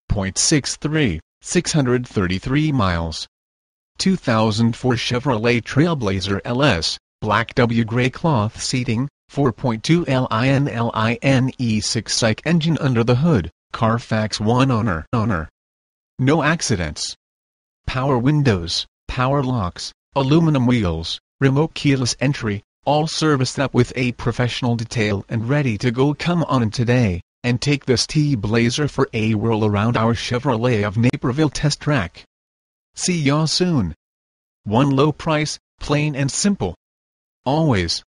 0.63, 633 miles. 2004 Chevrolet TrailBlazer LS, black W gray cloth seating, 4.2 INLINE E6 psych engine under the hood, CARFAX 1 owner. No accidents. Power windows, power locks, aluminum wheels, remote keyless entry, all serviced up with a professional detail and ready to go. Come on in today, and take this TrailBlazer for a whirl around our Chevrolet of Naperville test track. See y'all soon. One low price, plain and simple. Always.